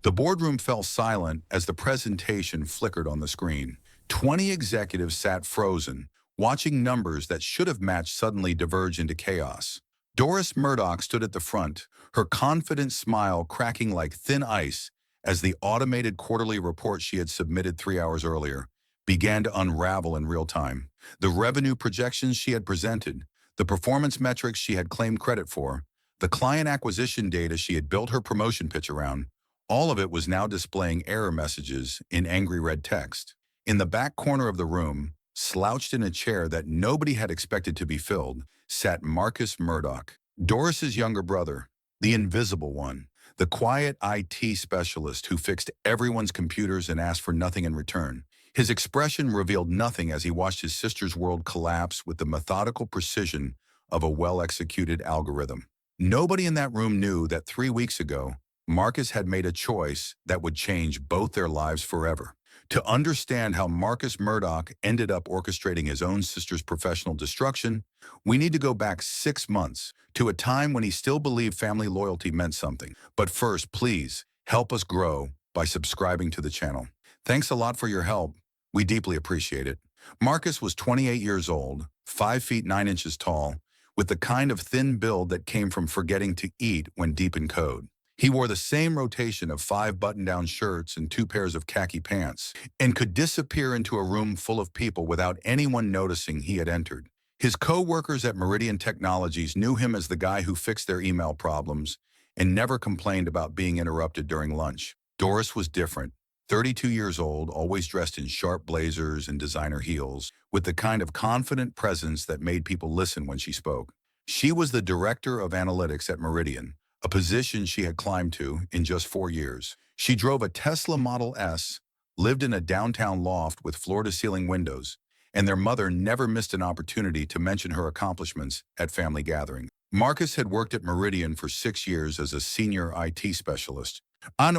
The boardroom fell silent as the presentation flickered on the screen. 20 executives sat frozen, watching numbers that should have matched suddenly diverge into chaos. Doris Murdoch stood at the front, her confident smile cracking like thin ice as the automated quarterly report she had submitted 3 hours earlier began to unravel in real time. The revenue projections she had presented, the performance metrics she had claimed credit for, the client acquisition data she had built her promotion pitch around, all of it was now displaying error messages in angry red text. In the back corner of the room, slouched in a chair that nobody had expected to be filled, sat Marcus Murdoch, Doris's younger brother, the invisible one, the quiet IT specialist who fixed everyone's computers and asked for nothing in return. His expression revealed nothing as he watched his sister's world collapse with the methodical precision of a well-executed algorithm. Nobody in that room knew that 3 weeks ago, Marcus had made a choice that would change both their lives forever. To understand how Marcus Murdoch ended up orchestrating his own sister's professional destruction, we need to go back 6 months to a time when he still believed family loyalty meant something. But first, please help us grow by subscribing to the channel. Thanks a lot for your help. We deeply appreciate it. Marcus was 28 years old, 5 feet 9 inches tall, with the kind of thin build that came from forgetting to eat when deep in code. He wore the same rotation of 5 button-down shirts and 2 pairs of khaki pants, and could disappear into a room full of people without anyone noticing he had entered. His co-workers at Meridian Technologies knew him as the guy who fixed their email problems and never complained about being interrupted during lunch. Doris was different. 32 years old, always dressed in sharp blazers and designer heels, with the kind of confident presence that made people listen when she spoke. She was the director of analytics at Meridian, a position she had climbed to in just 4 years. She drove a Tesla Model S, lived in a downtown loft with floor-to-ceiling windows, and their mother never missed an opportunity to mention her accomplishments at family gatherings. Marcus had worked at Meridian for 6 years as a senior IT specialist,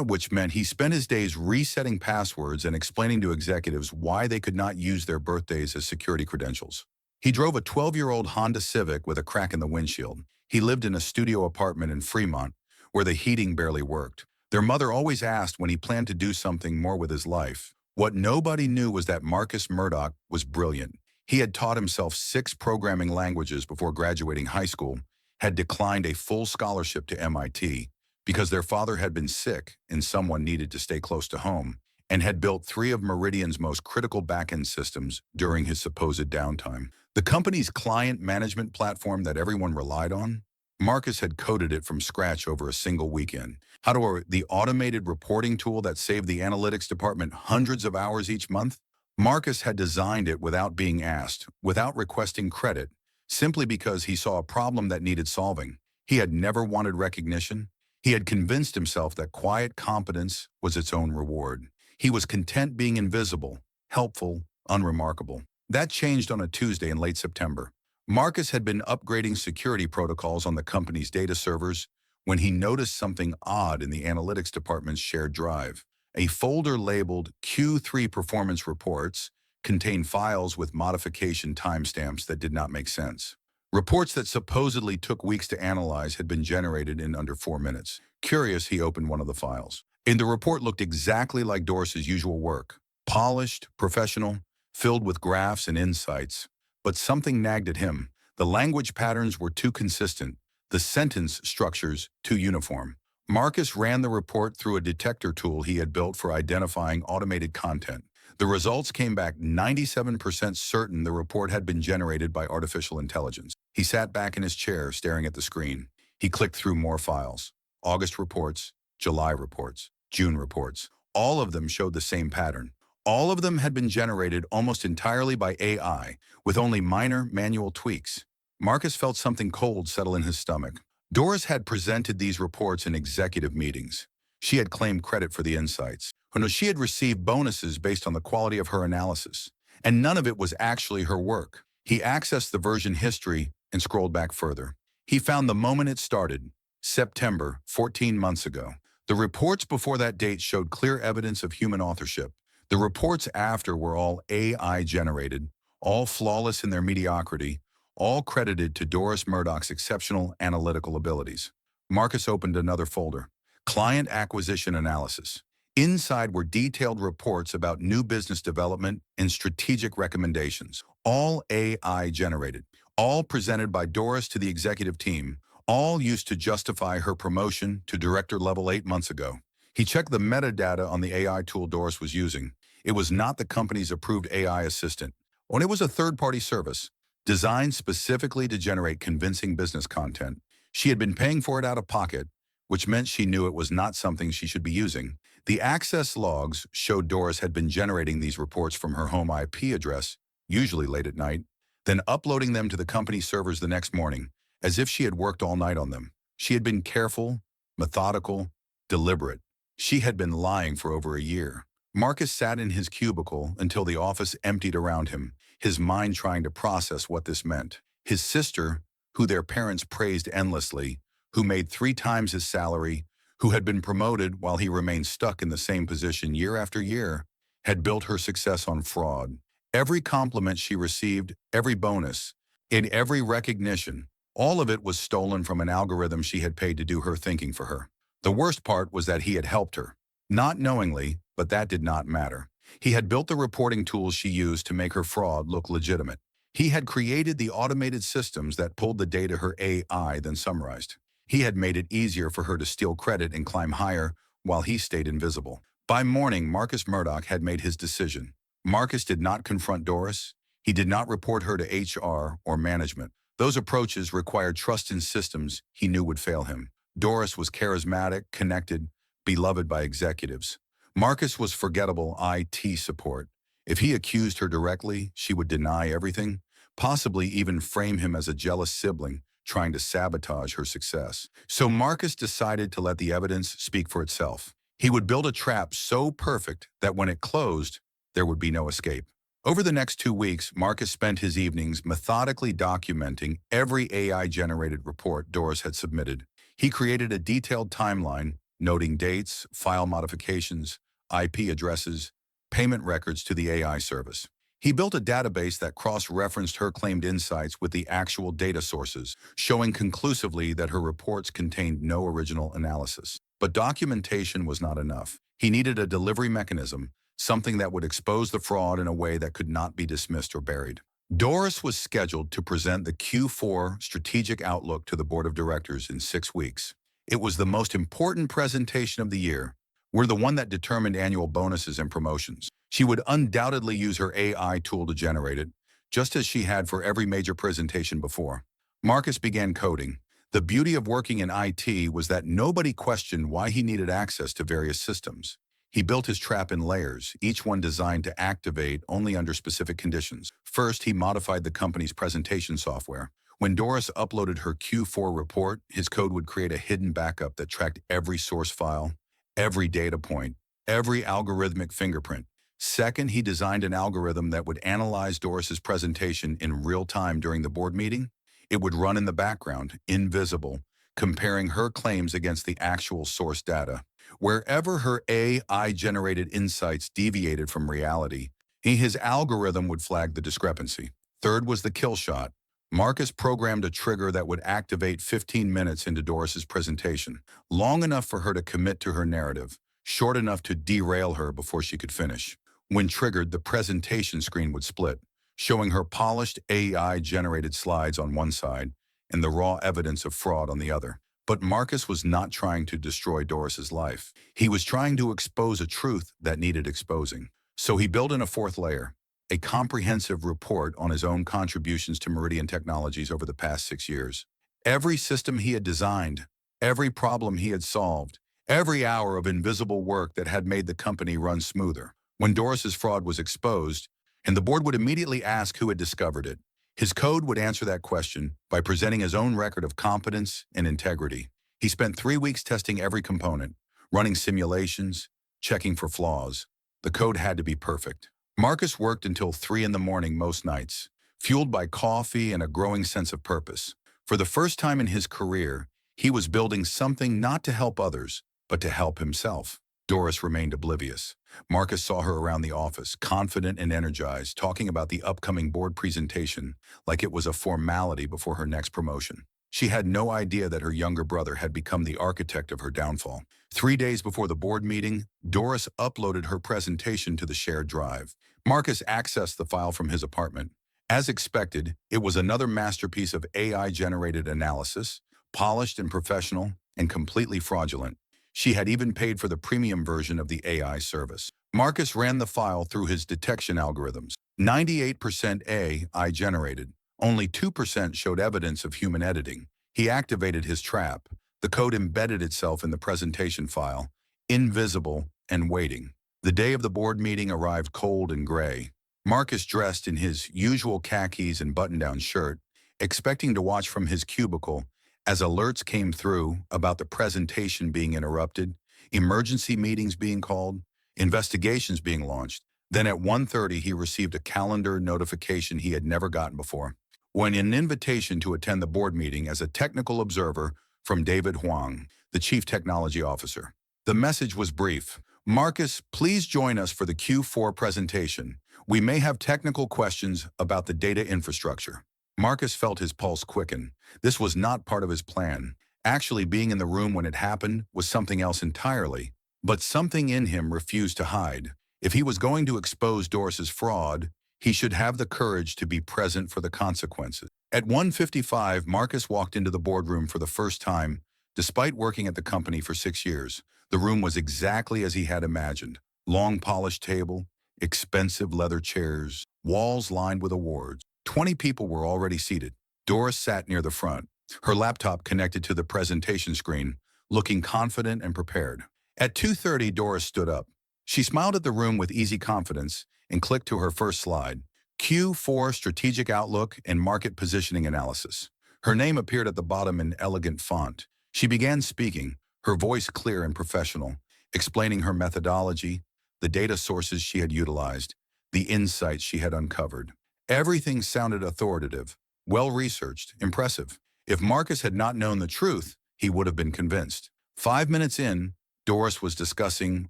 which meant he spent his days resetting passwords and explaining to executives why they could not use their birthdays as security credentials. He drove a 12-year-old Honda Civic with a crack in the windshield. He lived in a studio apartment in Fremont, where the heating barely worked. Their mother always asked when he planned to do something more with his life. What nobody knew was that Marcus Murdoch was brilliant. He had taught himself 6 programming languages before graduating high school, had declined a full scholarship to MIT because their father had been sick and someone needed to stay close to home, and had built 3 of Meridian's most critical back-end systems during his supposed downtime. The company's client management platform that everyone relied on, Marcus had coded it from scratch over a single weekend. The automated reporting tool that saved the analytics department hundreds of hours each month, Marcus had designed it without being asked, without requesting credit, simply because he saw a problem that needed solving. He had never wanted recognition. He had convinced himself that quiet competence was its own reward. He was content being invisible, helpful, unremarkable. That changed on a Tuesday in late September. Marcus had been upgrading security protocols on the company's data servers when he noticed something odd in the analytics department's shared drive. A folder labeled Q3 Performance Reports contained files with modification timestamps that did not make sense. Reports that supposedly took weeks to analyze had been generated in under 4 minutes. Curious, he opened one of the files. And the report looked exactly like Doris's usual work. Polished, professional, filled with graphs and insights. But something nagged at him. The language patterns were too consistent, the sentence structures too uniform. Marcus ran the report through a detector tool he had built for identifying automated content. The results came back 97% certain the report had been generated by artificial intelligence. He sat back in his chair, staring at the screen. He clicked through more files. August reports, July reports, June reports. All of them showed the same pattern. All of them had been generated almost entirely by AI, with only minor manual tweaks. Marcus felt something cold settle in his stomach. Doris had presented these reports in executive meetings. She had claimed credit for the insights. She had received bonuses based on the quality of her analysis, and none of it was actually her work. He accessed the version history and scrolled back further. He found the moment it started, September, 14 months ago. The reports before that date showed clear evidence of human authorship. The reports after were all AI-generated, all flawless in their mediocrity, all credited to Doris Murdoch's exceptional analytical abilities. Marcus opened another folder. Client acquisition analysis. Inside were detailed reports about new business development and strategic recommendations, all AI generated, all presented by Doris to the executive team, all used to justify her promotion to director level 8 months ago. He checked the metadata on the AI tool Doris was using. It was not the company's approved AI assistant, and it was a third-party service, designed specifically to generate convincing business content. She had been paying for it out of pocket, which meant she knew it was not something she should be using. The access logs showed Doris had been generating these reports from her home IP address, usually late at night, then uploading them to the company servers the next morning, as if she had worked all night on them. She had been careful, methodical, deliberate. She had been lying for over a year. Marcus sat in his cubicle until the office emptied around him, his mind trying to process what this meant. His sister, who their parents praised endlessly, who made 3 times his salary, who had been promoted while he remained stuck in the same position year after year, had built her success on fraud. Every compliment she received, every bonus, in every recognition, all of it was stolen from an algorithm she had paid to do her thinking for her. The worst part was that he had helped her. Not knowingly, but that did not matter. He had built the reporting tools she used to make her fraud look legitimate. He had created the automated systems that pulled the data her AI then summarized. He had made it easier for her to steal credit and climb higher while he stayed invisible. By morning, Marcus Murdoch had made his decision. Marcus did not confront Doris. He did not report her to HR or management. Those approaches required trust in systems he knew would fail him. Doris was charismatic, connected, beloved by executives. Marcus was forgettable IT support. If he accused her directly, she would deny everything, possibly even frame him as a jealous sibling trying to sabotage her success. So Marcus decided to let the evidence speak for itself. He would build a trap so perfect that when it closed, there would be no escape. Over the next 2 weeks, Marcus spent his evenings methodically documenting every AI-generated report Doris had submitted. He created a detailed timeline, noting dates, file modifications, IP addresses, payment records to the AI service. He built a database that cross-referenced her claimed insights with the actual data sources, showing conclusively that her reports contained no original analysis. But documentation was not enough. He needed a delivery mechanism, something that would expose the fraud in a way that could not be dismissed or buried. Doris was scheduled to present the Q4 strategic outlook to the board of directors in 6 weeks. It was the most important presentation of the year. Were the one that determined annual bonuses and promotions. She would undoubtedly use her AI tool to generate it, just as she had for every major presentation before. Marcus began coding. The beauty of working in IT was that nobody questioned why he needed access to various systems. He built his trap in layers, each one designed to activate only under specific conditions. First, he modified the company's presentation software. When Doris uploaded her Q4 report, his code would create a hidden backup that tracked every source file, every data point, every algorithmic fingerprint. Second, he designed an algorithm that would analyze Doris's presentation in real time during the board meeting. It would run in the background, invisible, comparing her claims against the actual source data. Wherever her AI-generated insights deviated from reality, his algorithm would flag the discrepancy. Third was the kill shot. Marcus programmed a trigger that would activate 15 minutes into Doris's presentation, long enough for her to commit to her narrative, short enough to derail her before she could finish. When triggered, the presentation screen would split, showing her polished AI-generated slides on one side and the raw evidence of fraud on the other. But Marcus was not trying to destroy Doris's life. He was trying to expose a truth that needed exposing. So he built in a fourth layer, a comprehensive report on his own contributions to Meridian Technologies over the past 6 years. Every system he had designed, every problem he had solved, every hour of invisible work that had made the company run smoother. When Doris's fraud was exposed, and the board would immediately ask who had discovered it, his code would answer that question by presenting his own record of competence and integrity. He spent 3 weeks testing every component, running simulations, checking for flaws. The code had to be perfect. Marcus worked until 3 in the morning most nights, fueled by coffee and a growing sense of purpose. For the first time in his career, he was building something not to help others, but to help himself. Doris remained oblivious. Marcus saw her around the office, confident and energized, talking about the upcoming board presentation like it was a formality before her next promotion. She had no idea that her younger brother had become the architect of her downfall. 3 days before the board meeting, Doris uploaded her presentation to the shared drive. Marcus accessed the file from his apartment. As expected, it was another masterpiece of AI-generated analysis, polished and professional, and completely fraudulent. She had even paid for the premium version of the AI service. Marcus ran the file through his detection algorithms. 98% AI generated. Only 2% showed evidence of human editing. He activated his trap. The code embedded itself in the presentation file, invisible and waiting. The day of the board meeting arrived cold and gray. Marcus dressed in his usual khakis and button-down shirt, expecting to watch from his cubicle as alerts came through about the presentation being interrupted, emergency meetings being called, investigations being launched. Then at 1:30 he received a calendar notification he had never gotten before. When an invitation to attend the board meeting as a technical observer from David Huang, the Chief Technology Officer. The message was brief. Marcus, please join us for the Q4 presentation. We may have technical questions about the data infrastructure. Marcus felt his pulse quicken. This was not part of his plan. Actually, being in the room when it happened was something else entirely. But something in him refused to hide. If he was going to expose Doris's fraud, he should have the courage to be present for the consequences. At 1:55, Marcus walked into the boardroom for the first time. Despite working at the company for 6 years, the room was exactly as he had imagined. Long polished table, expensive leather chairs, walls lined with awards. 20 people were already seated. Doris sat near the front, her laptop connected to the presentation screen, looking confident and prepared. At 2:30, Doris stood up. She smiled at the room with easy confidence and clicked to her first slide, Q4 Strategic Outlook and Market Positioning Analysis. Her name appeared at the bottom in elegant font. She began speaking, her voice clear and professional, explaining her methodology, the data sources she had utilized, the insights she had uncovered. Everything sounded authoritative, well-researched, impressive. If Marcus had not known the truth, he would have been convinced. 5 minutes in, Doris was discussing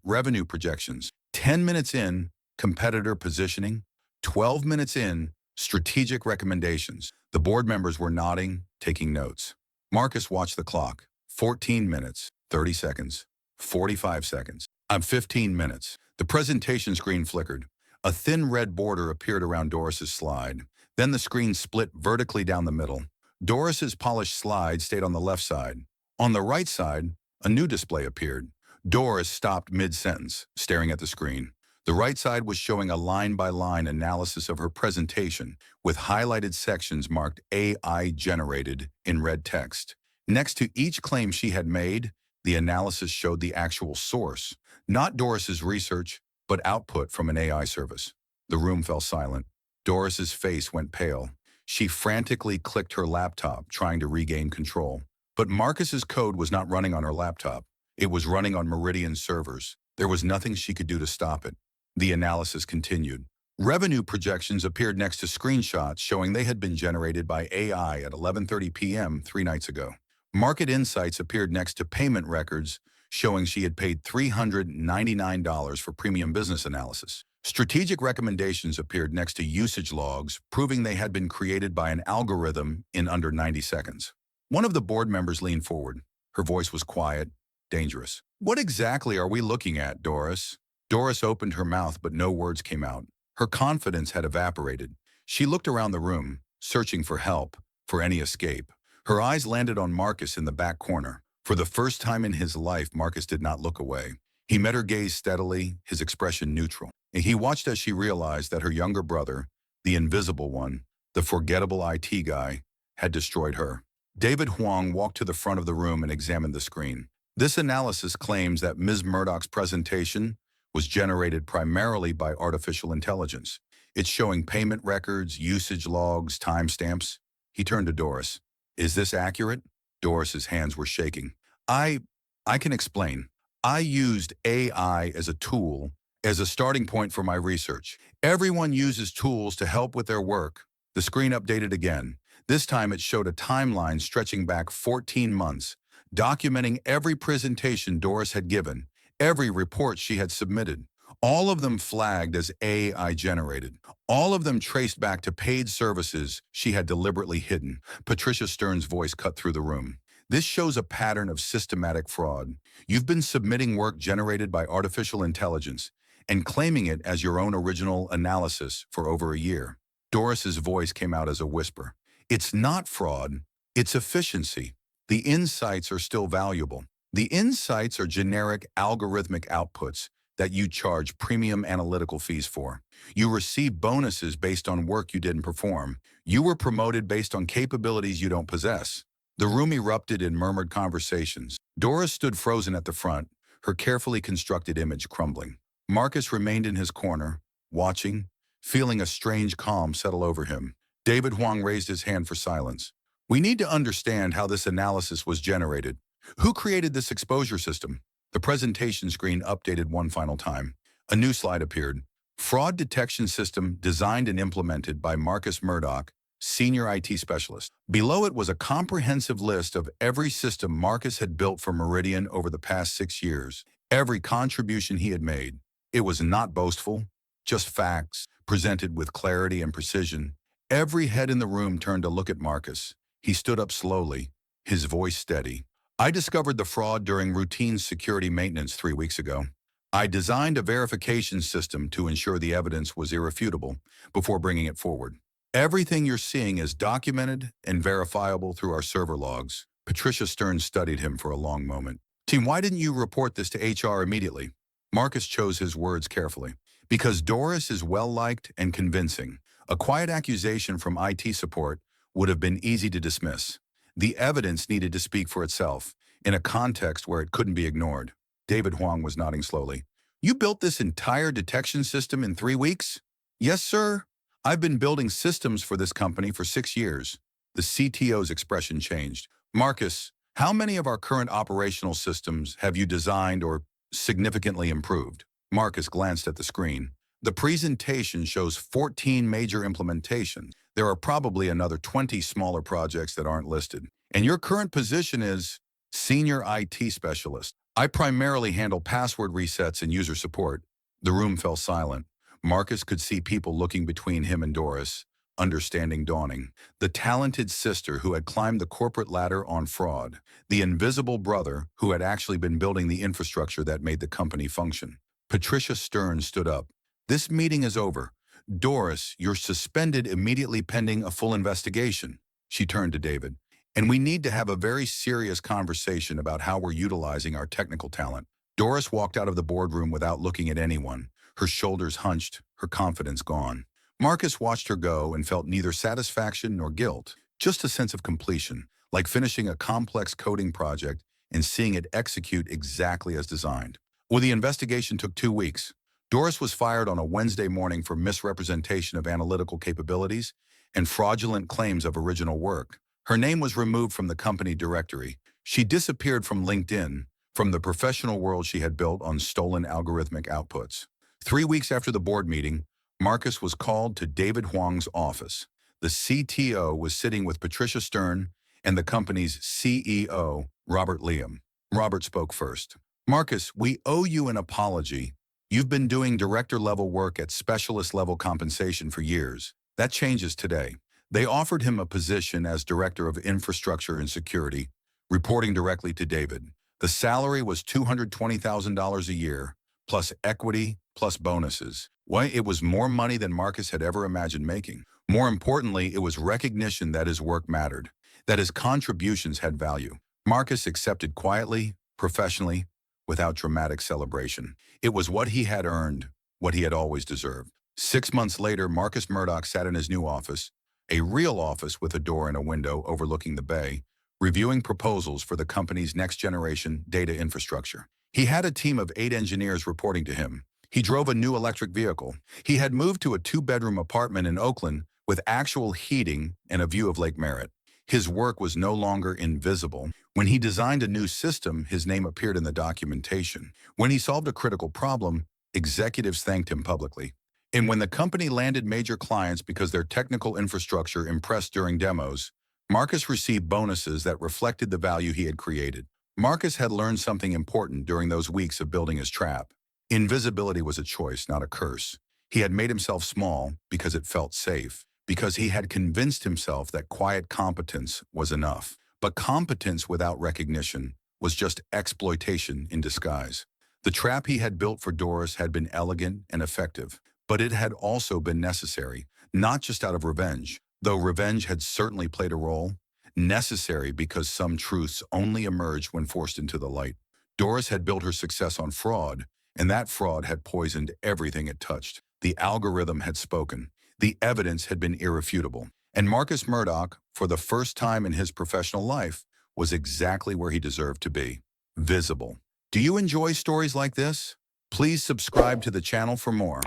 revenue projections. 10 minutes in, competitor positioning. 12 minutes in, strategic recommendations. The board members were nodding, taking notes. Marcus watched the clock. 14 minutes, 30 seconds, 45 seconds. 15 minutes. The presentation screen flickered. A thin red border appeared around Doris's slide. Then the screen split vertically down the middle. Doris's polished slide stayed on the left side. On the right side, a new display appeared. Doris stopped mid-sentence, staring at the screen. The right side was showing a line-by-line analysis of her presentation, with highlighted sections marked AI generated in red text. Next to each claim she had made, the analysis showed the actual source, not Doris's research, but output from an AI service. The room fell silent. Doris's face went pale. She frantically clicked her laptop, trying to regain control. But Marcus's code was not running on her laptop. It was running on Meridian servers. There was nothing she could do to stop it. The analysis continued. Revenue projections appeared next to screenshots showing they had been generated by AI at 11:30 p.m. 3 nights ago. Market insights appeared next to payment records showing she had paid $399 for premium business analysis. Strategic recommendations appeared next to usage logs, proving they had been created by an algorithm in under 90 seconds. One of the board members leaned forward. Her voice was quiet, dangerous. What exactly are we looking at, Doris? Doris opened her mouth, but no words came out. Her confidence had evaporated. She looked around the room, searching for help, for any escape. Her eyes landed on Marcus in the back corner. For the first time in his life, Marcus did not look away. He met her gaze steadily, his expression neutral. And he watched as she realized that her younger brother, the invisible one, the forgettable IT guy, had destroyed her. David Huang walked to the front of the room and examined the screen. This analysis claims that Ms. Murdoch's presentation was generated primarily by artificial intelligence. It's showing payment records, usage logs, timestamps. He turned to Doris. Is this accurate? Doris's hands were shaking. I can explain. I used AI as a tool, as a starting point for my research. Everyone uses tools to help with their work. The screen updated again. This time it showed a timeline stretching back 14 months, documenting every presentation Doris had given, every report she had submitted, all of them flagged as AI generated, all of them traced back to paid services she had deliberately hidden. Patricia Stern's voice cut through the room. This shows a pattern of systematic fraud. You've been submitting work generated by artificial intelligence and claiming it as your own original analysis for over a year. Doris's voice came out as a whisper. It's not fraud, it's efficiency. The insights are still valuable. The insights are generic algorithmic outputs that you charge premium analytical fees for. You receive bonuses based on work you didn't perform. You were promoted based on capabilities you don't possess. The room erupted in murmured conversations. Doris stood frozen at the front, her carefully constructed image crumbling. Marcus remained in his corner, watching, feeling a strange calm settle over him. David Huang raised his hand for silence. We need to understand how this analysis was generated. Who created this exposure system? The presentation screen updated one final time. A new slide appeared. Fraud detection system designed and implemented by Marcus Murdoch, senior IT specialist. Below it was a comprehensive list of every system Marcus had built for Meridian over the past 6 years. Every contribution he had made. It was not boastful, just facts, presented with clarity and precision. Every head in the room turned to look at Marcus. He stood up slowly, his voice steady. I discovered the fraud during routine security maintenance 3 weeks ago. I designed a verification system to ensure the evidence was irrefutable before bringing it forward. Everything you're seeing is documented and verifiable through our server logs. Patricia Stern studied him for a long moment. Team, why didn't you report this to HR immediately? Marcus chose his words carefully. Because Doris is well-liked and convincing. A quiet accusation from IT support would have been easy to dismiss. The evidence needed to speak for itself, in a context where it couldn't be ignored. David Huang was nodding slowly. You built this entire detection system in 3 weeks? Yes, sir. I've been building systems for this company for 6 years. The CTO's expression changed. Marcus, how many of our current operational systems have you designed or significantly improved? Marcus glanced at the screen. The presentation shows 14 major implementations. There are probably another 20 smaller projects that aren't listed. And your current position is Senior IT Specialist. I primarily handle password resets and user support. The room fell silent. Marcus could see people looking between him and Doris, understanding dawning. The talented sister who had climbed the corporate ladder on fraud. The invisible brother who had actually been building the infrastructure that made the company function. Patricia Stern stood up. This meeting is over. Doris, you're suspended immediately pending a full investigation. She turned to David. And we need to have a very serious conversation about how we're utilizing our technical talent. Doris walked out of the boardroom without looking at anyone, her shoulders hunched, her confidence gone. Marcus watched her go and felt neither satisfaction nor guilt, just a sense of completion, like finishing a complex coding project and seeing it execute exactly as designed. Well, the investigation took 2 weeks. Doris was fired on a Wednesday morning for misrepresentation of analytical capabilities and fraudulent claims of original work. Her name was removed from the company directory. She disappeared from LinkedIn, from the professional world she had built on stolen algorithmic outputs. 3 weeks after the board meeting, Marcus was called to David Huang's office. The CTO was sitting with Patricia Stern and the company's CEO, Robert Liam. Robert spoke first. Marcus, we owe you an apology. You've been doing director-level work at specialist-level compensation for years. That changes today. They offered him a position as Director of Infrastructure and Security, reporting directly to David. The salary was $220,000 a year, plus equity, plus bonuses. Why, it was more money than Marcus had ever imagined making. More importantly, it was recognition that his work mattered, that his contributions had value. Marcus accepted quietly, professionally, without dramatic celebration. It was what he had earned, what he had always deserved. 6 months later, Marcus Murdoch sat in his new office, a real office with a door and a window overlooking the bay, reviewing proposals for the company's next-generation data infrastructure. He had a team of 8 engineers reporting to him. He drove a new electric vehicle. He had moved to a 2-bedroom apartment in Oakland with actual heating and a view of Lake Merritt. His work was no longer invisible. When he designed a new system, his name appeared in the documentation. When he solved a critical problem, executives thanked him publicly. And when the company landed major clients because their technical infrastructure impressed during demos, Marcus received bonuses that reflected the value he had created. Marcus had learned something important during those weeks of building his trap. Invisibility was a choice, not a curse. He had made himself small because it felt safe, because he had convinced himself that quiet competence was enough. But competence without recognition was just exploitation in disguise. The trap he had built for Doris had been elegant and effective, but it had also been necessary, not just out of revenge, though revenge had certainly played a role, necessary because some truths only emerged when forced into the light. Doris had built her success on fraud, and that fraud had poisoned everything it touched. The algorithm had spoken. The evidence had been irrefutable. And Marcus Murdoch, for the first time in his professional life, was exactly where he deserved to be: visible. Do you enjoy stories like this? Please subscribe to the channel for more.